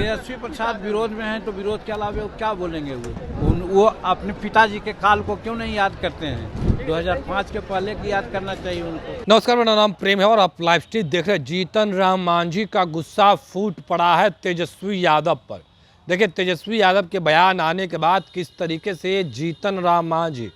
तेजस्वी प्रसाद विरोध में हैं तो विरोध के अलावा वो क्या बोलेंगे? वो अपने पिताजी के काल को क्यों नहीं याद करते हैं? 2005 के पहले की याद करना चाहिए उनको। नमस्कार, मेरा नाम प्रेम है और आप लाइव स्ट्रीम देख रहे हैं। जीतन राम मांझी का गुस्सा फूट पड़ा है तेजस्वी यादव पर। देखिए, तेजस्वी यादव के बयान आने के बाद किस तरीके से जीतन राम मांझी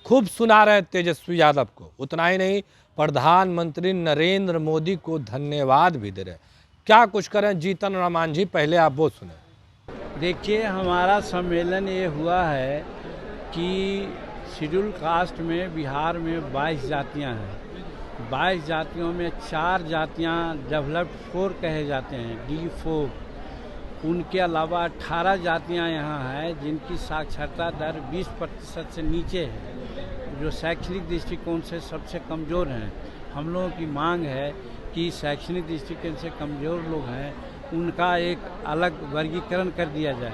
खूब सुना रहे तेजस्वी यादव को। उतना ही नहीं, प्रधानमंत्री नरेंद्र मोदी को धन्यवाद भी दे रहे। क्या कुछ करें जीतन राम मांझी, पहले आप वो सुने। देखिए, हमारा सम्मेलन ये हुआ है कि शेड्यूल कास्ट में बिहार में 22 जातियां हैं। 22 जातियों में 4 जातियां डेवलप्ड 4 कहे जाते हैं, D4। उनके अलावा 18 जातियां यहाँ हैं जिनकी साक्षरता दर 20% से नीचे है, जो शैक्षणिक दृष्टिकोण से सबसे कमज़ोर हैं। हम लोगों की मांग है कि शैक्षणिक दृष्टिकोण से कमज़ोर लोग हैं, उनका एक अलग वर्गीकरण कर दिया जाए,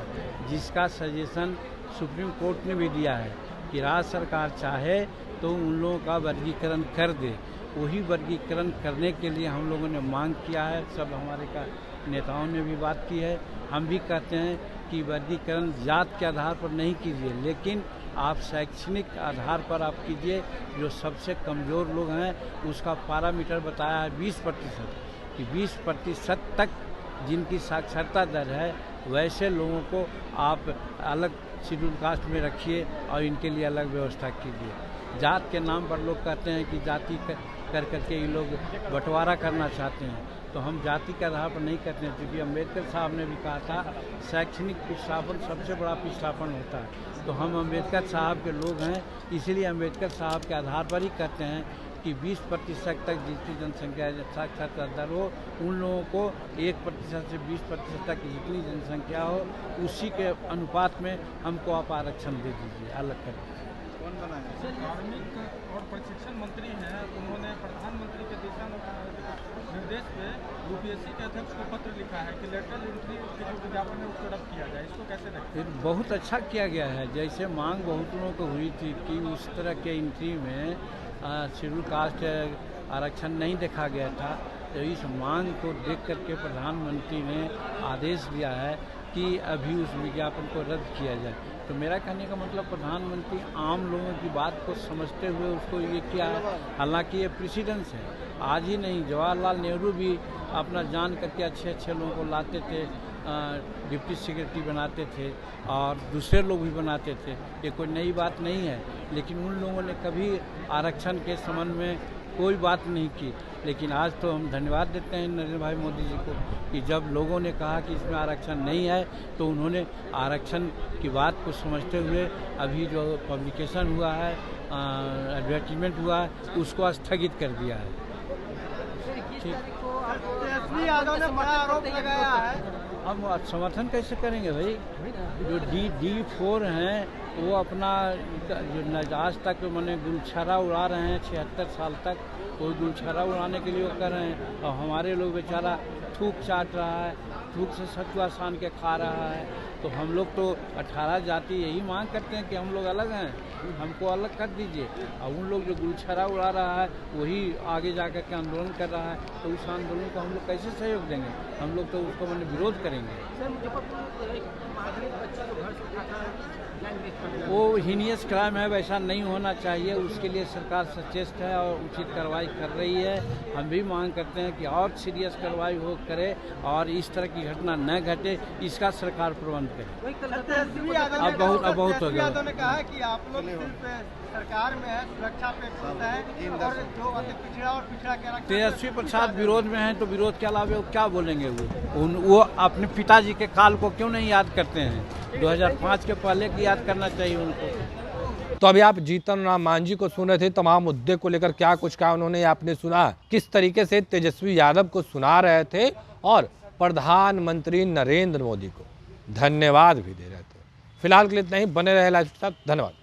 जिसका सजेशन सुप्रीम कोर्ट ने भी दिया है कि राज्य सरकार चाहे तो उन लोगों का वर्गीकरण कर दे। वही वर्गीकरण करने के लिए हम लोगों ने मांग किया है। सब हमारे का नेताओं ने भी बात की है। हम भी कहते हैं कि वर्गीकरण जात के आधार पर नहीं कीजिए, लेकिन आप शैक्षणिक आधार पर आप कीजिए। जो सबसे कमज़ोर लोग हैं उसका पैरामीटर बताया है 20%, कि 20% तक जिनकी साक्षरता दर है वैसे लोगों को आप अलग शेड्यूल कास्ट में रखिए और इनके लिए अलग व्यवस्था कीजिए। जात के नाम पर लोग कहते हैं कि जाति कर करके ये लोग बंटवारा करना चाहते हैं, तो हम जाति के आधार पर नहीं करते हैं। क्योंकि अम्बेडकर साहब ने भी कहा था शैक्षणिक पिछड़ापन सबसे बड़ा पिछड़ापन होता है। तो हम अम्बेडकर साहब के लोग हैं, इसलिए अम्बेडकर साहब के आधार पर ही कहते हैं कि 20% तक जितनी जनसंख्या साक्षरता दर हो, उन लोगों को 1% से 20% तक जितनी जनसंख्या हो उसी के अनुपात में हमको आप आरक्षण दे दीजिए, अलग कर दीजिए। कौन बनाया? कार्मिक और प्रशिक्षण मंत्री हैं, उन्होंने प्रधानमंत्री के दिशा निर्देश पे यूपीएससी के अध्यक्ष को पत्र लिखा है कि लेटरल एंट्री के जो विज्ञापन है उसको रद्द किया जाए। इसको कैसे देखें? बहुत अच्छा किया गया है। जैसे मांग बहुत लोगों को हुई थी कि उस तरह के एंट्री में शेड्यूल कास्ट आरक्षण नहीं देखा गया था, तो इस मांग को देख करके प्रधानमंत्री ने आदेश दिया है कि अभी उस विज्ञापन को रद्द किया जाए। तो मेरा कहने का मतलब प्रधानमंत्री आम लोगों की बात को समझते हुए उसको ये किया है। हालांकि ये प्रेसिडेंस है, आज ही नहीं, जवाहरलाल नेहरू भी अपना जान करके अच्छे लोगों को लाते थे, डिप्टी सेक्रेटरी बनाते थे और दूसरे लोग भी बनाते थे। ये कोई नई बात नहीं है, लेकिन उन लोगों ने कभी आरक्षण के संबंध में कोई बात नहीं की। लेकिन आज तो हम धन्यवाद देते हैं नरेंद्र भाई मोदी जी को कि जब लोगों ने कहा कि इसमें आरक्षण नहीं है तो उन्होंने आरक्षण की बात को समझते हुए अभी जो पब्लिकेशन हुआ है, एडवर्टीजमेंट हुआ है, उसको स्थगित कर दिया है। तेजस्वी यादव ने बड़ा आरोप लगाया है। हम समर्थन कैसे करेंगे भाई? जो D4 हैं वो अपना जो आज तक मैंने गुलछरा उड़ा रहे हैं 76 साल तक, कोई गुलछरा उड़ाने के लिए वो कर रहे हैं, और हमारे लोग बेचारा थूक चाट रहा है, थूक से सतुआ सान के खा रहा है। तो हम लोग तो 18 जाति यही मांग करते हैं कि हम लोग अलग हैं, हमको अलग कर दीजिए। और उन लोग जो गुलछरा उड़ा रहा है वही आगे जा कर के आंदोलन कर रहा है, तो उस आंदोलन को हम लोग कैसे सहयोग देंगे? हम लोग तो उसको मैंने विरोध करेंगे। वो हीनियस क्राइम है, वैसा नहीं होना चाहिए। उसके लिए सरकार सचेत है और उचित कार्रवाई कर रही है। हम भी मांग करते हैं कि और सीरियस कार्रवाई हो करे और इस तरह की घटना न घटे, इसका सरकार प्रबंध करे। अब बहुत हो गया। ने कहा कि आप लोग सिर्फ सरकार में है, सुरक्षा पे है, और जो पिछड़ा और पिछड़ा के तेजस्वी प्रसाद विरोध में हैं तो विरोध के अलावा वो क्या बोलेंगे? वो अपने पिताजी के काल को क्यों नहीं याद करते हैं? 2005 के पहले की याद करना चाहिए उनको। तो अभी आप जीतन राम मांझी को सुन रहे थे, तमाम मुद्दे को लेकर क्या कुछ कहा उन्होंने, आपने सुना किस तरीके से तेजस्वी यादव को सुना रहे थे और प्रधानमंत्री नरेंद्र मोदी को धन्यवाद भी दे रहे थे। फिलहाल के लिए इतना ही, बने रहे लाइव के साथ। धन्यवाद।